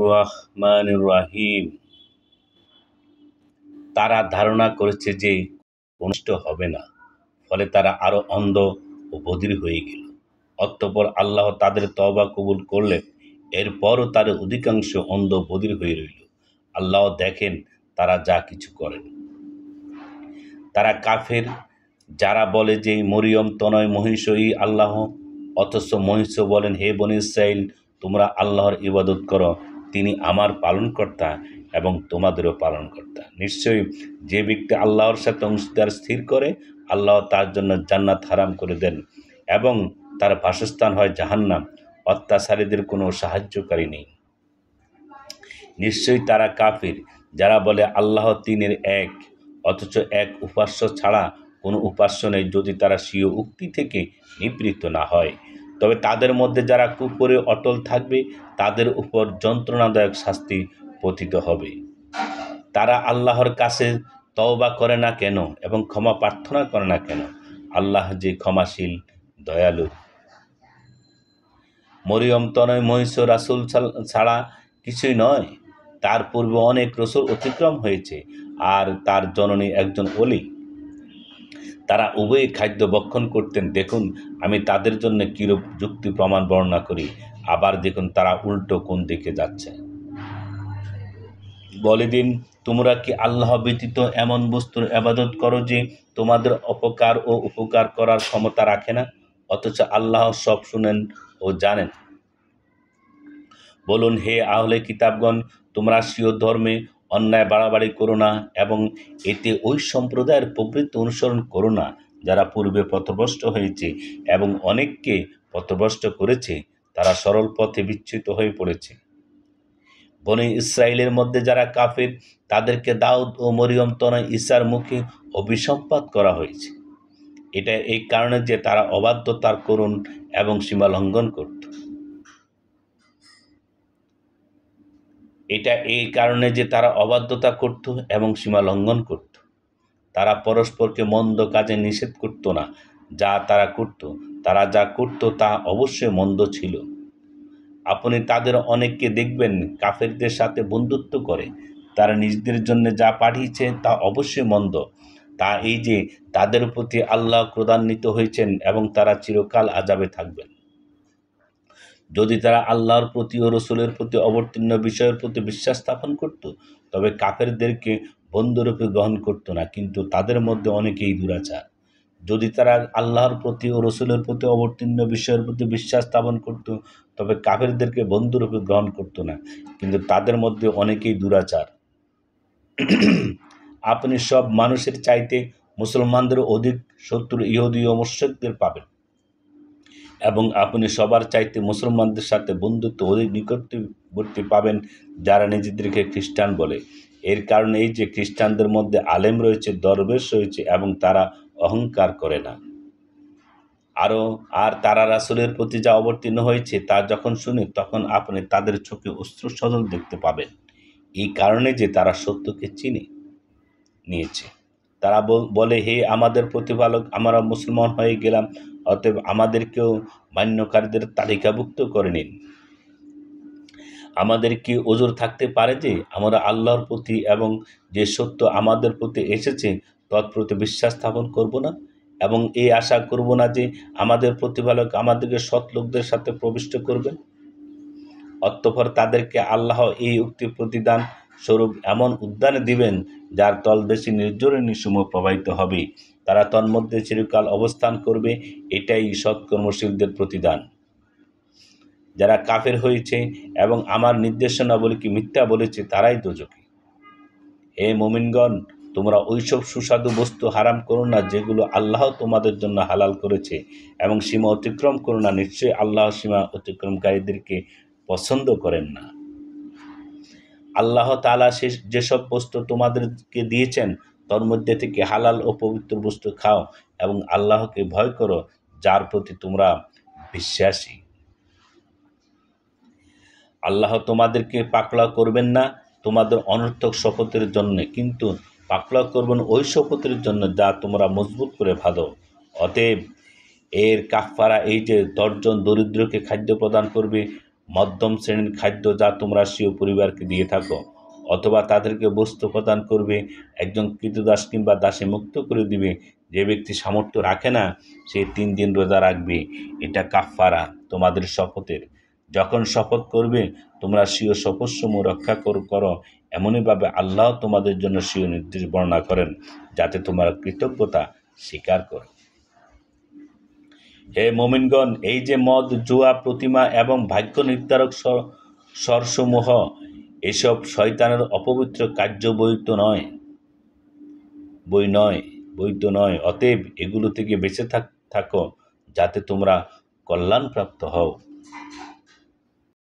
রহমানির রহিম। তারা ধারণা করেছে যে অনিষ্ট হবে না, ফলে তারা আরো অন্ধ ও বধির হয়ে গেল। অতঃপর আল্লাহ তাদের তওবা কবুল করলেন। এরপরও তাদের অধিকাংশ অন্ধ বধির হয়ে রইল। আল্লাহ দেখেন তারা যা কিছু করেন। তারা কাফের, যারা বলে যে মরিয়ম তনয় মহিষই আল্লাহ, অথচ মহিষ বলেন, হে বনী ইসরাইল, তোমরা আল্লাহর ইবাদত করো, তিনি আমার পালনকর্তা এবং তোমাদেরও পালনকর্তা। নিশ্চয়ই যে ব্যক্তি আল্লাহর সাথে অংশীদার স্থির করে, আল্লাহ তার জন্য জান্নাত হারাম করে দেন এবং তার বাসস্থান হয় জাহান্নাম। অত্যাচারীদের কোনো সাহায্যকারী নেই। নিশ্চয়ই তারা কাফির, যারা বলে আল্লাহ তিনের এক, অথচ এক উপাস্য ছাড়া কোনো উপাস্য নেই, যদি তারা স্বীয় উক্তি থেকে নিবৃত্ত না হয়। তবে তাদের মধ্যে যারা কুফরে অটল থাকবে, তাদের উপর যন্ত্রণাদায়ক শাস্তি পতিত হবে। তারা আল্লাহর কাছে তওবা করে না কেন এবং ক্ষমা প্রার্থনা করে না কেন? আল্লাহ যে ক্ষমাশীল, দয়ালু। মরিয়ম তনয় মহিষ রাসূল ছাড়া কিছুই নয়। তার পূর্বে অনেক রসূল অতিক্রম হয়েছে, আর তার জননী একজন ওলি। তারা উভয়ই খাদ্য ভক্ষণ করতেন। দেখুন, আমি তাদের জন্য কিরূপ যুক্তি প্রমাণ বর্ণনা করি। আবার দেখুন তারা উল্টো কোন দিকে যাচ্ছে। বলে দিন, তোমরা কি আল্লাহ ব্যতীত এমন বস্তুর ইবাদত করো যে তোমাদের অপকার ও উপকার করার ক্ষমতা রাখে না, অথচ আল্লাহ সব শুনেন ও জানেন। বলুন, হে আহলে কিতাবগণ, তোমরা স্বীয় ধর্মে অন্যায় বাড়াবাড়ি করো না এবং এতে ওই সম্প্রদায়ের প্রবৃত্তি অনুসরণ করো না যারা পূর্বে পথভ্রষ্ট হয়েছে এবং অনেককে পথভ্রষ্ট করেছে। তারা সরল পথে বিচ্যুত হয়ে পড়েছে। বনী ইসরাইলের মধ্যে যারা কাফের, তাদেরকে দাউদ ও মরিয়ম তনয় ঈসার মুখে অভিসম্পাত করা হয়েছে। এটা এই কারণে যে তারা অবাধ্যতার করুণ এবং সীমা লঙ্ঘন করত। এটা এই কারণে যে তারা অবাধ্যতা করত এবং সীমা লঙ্ঘন করত। তারা পরস্পরকে মন্দ কাজে নিষেধ করত না যা তারা করত। তারা যা করত তা অবশ্যই মন্দ ছিল। আপনি তাদের অনেককে দেখবেন কাফেরদের সাথে বন্ধুত্ব করে। তারা নিজেদের জন্য যা পাঠিয়েছে তা অবশ্যই মন্দ। তা এই যে তাদের প্রতি আল্লাহ ক্রোধান্বিত হয়েছেন এবং তারা চিরকাল আযাবে থাকবেন। যদি তারা আল্লাহর প্রতি ও রসুলের প্রতি অবতীর্ণ বিষয়ের প্রতি বিশ্বাস স্থাপন করত, তবে কাফেরদেরকে বন্ধুরূপে গ্রহণ করত না, কিন্তু তাদের মধ্যে অনেকেই দুরাচার। যদি তারা আল্লাহর প্রতি ও রসুলের প্রতি অবতীর্ণ বিষয়ের প্রতি বিশ্বাস স্থাপন করত, তবে কাফেরদেরকে বন্ধুরূপে গ্রহণ করত না, কিন্তু তাদের মধ্যে অনেকেই দুরাচার। আপনি সব মানুষের চাইতে মুসলমানদের অধিক শত্রু ইহুদি ও মুশরিকদের পাবেন, এবং আপনি সবার চাইতে মুসলমানদের সাথে বন্ধুত্ব অধিক নিকটবর্তী পাবেন যারা নিজেদেরকে খ্রিস্টান বলে। এর কারণ এই যে খ্রিস্টানদের মধ্যে আলেম রয়েছে, দরবেশ রয়েছে এবং তারা অহংকার করে না। আর তারা রাসূলের প্রতি যা অবতীর্ণ হয়েছে তা যখন শুনে, তখন আপনি তাদের চোখে অশ্রু সজল দেখতে পাবেন। এই কারণে যে তারা সত্যকে চিনে নিয়েছে। তারা বলে, হে আমাদের প্রতিপালক, আমরা মুসলমান হয়ে গেলাম, অতএব আমাদেরকেও মান্যকারীদের তালিকাভুক্ত করে নিন। আমাদের কি ওজর থাকতে পারে যে আমরা আল্লাহর প্রতি এবং যে সত্য আমাদের প্রতি এসেছে তৎপ্রতি বিশ্বাস স্থাপন করব না, এবং এই আশা করব না যে আমাদের প্রতিপালক আমাদেরকে সৎ লোকদের সাথে প্রবিষ্ট করবেন। অতঃপর তাদেরকে আল্লাহ এই উক্তি প্রতিদান স্বরূপ এমন উদ্যানে দিবেন যার তলদেশে নির্ঝরণী সমূহ প্রবাহিত হবে। তারা তন্মধ্যে চিরকাল অবস্থান করবে। এটাই সৎকর্মশীলদের প্রতিদান। যারা কাফের হয়েছে এবং আমার নির্দেশনাবলীকে মিথ্যা বলেছে, তারাই দোজখী। হে মুমিনগণ, তোমরা ওইসব সুস্বাদু বস্তু হারাম করো না যেগুলো আল্লাহ তোমাদের জন্য হালাল করেছে, এবং সীমা অতিক্রম করো না। নিশ্চয়ই আল্লাহ সীমা অতিক্রমকারীদেরকে পছন্দ করেন না। আল্লাহ তাআলা যেসব বস্তু তোমাদেরকে দিয়েছেন তার মধ্যে থেকে হালাল ও পবিত্র বস্তু খাও এবং আল্লাহকে ভয় করো, যার প্রতি তোমরা বিশ্বাসী। আল্লাহ তোমাদেরকে পাকড়াও করবেন না তোমাদের অনর্থক শপথের জন্য, কিন্তু পাকড়াও করবেন ওই শপথের জন্য যা তোমরা মজবুত করে ভালো। অতএব এর কাফারা এই যে 10 জন দরিদ্রকে খাদ্য প্রদান করবে, মধ্যম শ্রেণীর খাদ্য যা তোমরা স্বীয় পরিবারকে দিয়ে থাকো, অথবা তাদেরকে বস্তু প্রদান করবে, একজন কৃতদাস কিংবা দাসী মুক্ত করে দিবে। যে ব্যক্তি সামর্থ্য রাখে না সে 3 দিন রোজা রাখবে। এটা কাফফারা তোমাদের শপথের। যখন শপথ করবে তোমরা স্বীয় শপথসমূহ রক্ষা করো। এমনইভাবে আল্লাহ তোমাদের জন্য স্বীয় নির্দেশ বর্ণনা করেন যাতে তোমরা কৃতজ্ঞতা স্বীকার করো। হে মুমিনগণ, এই যে মদ, জুয়া, প্রতিমা এবং ভাগ্য নির্ধারক স্বরসমূহ, এসব শয়তানের অপবিত্র কার্য বৈধ নয়। অতএব এগুলো থেকে বেঁচে থাকো যাতে তোমরা কল্যাণপ্রাপ্ত হও।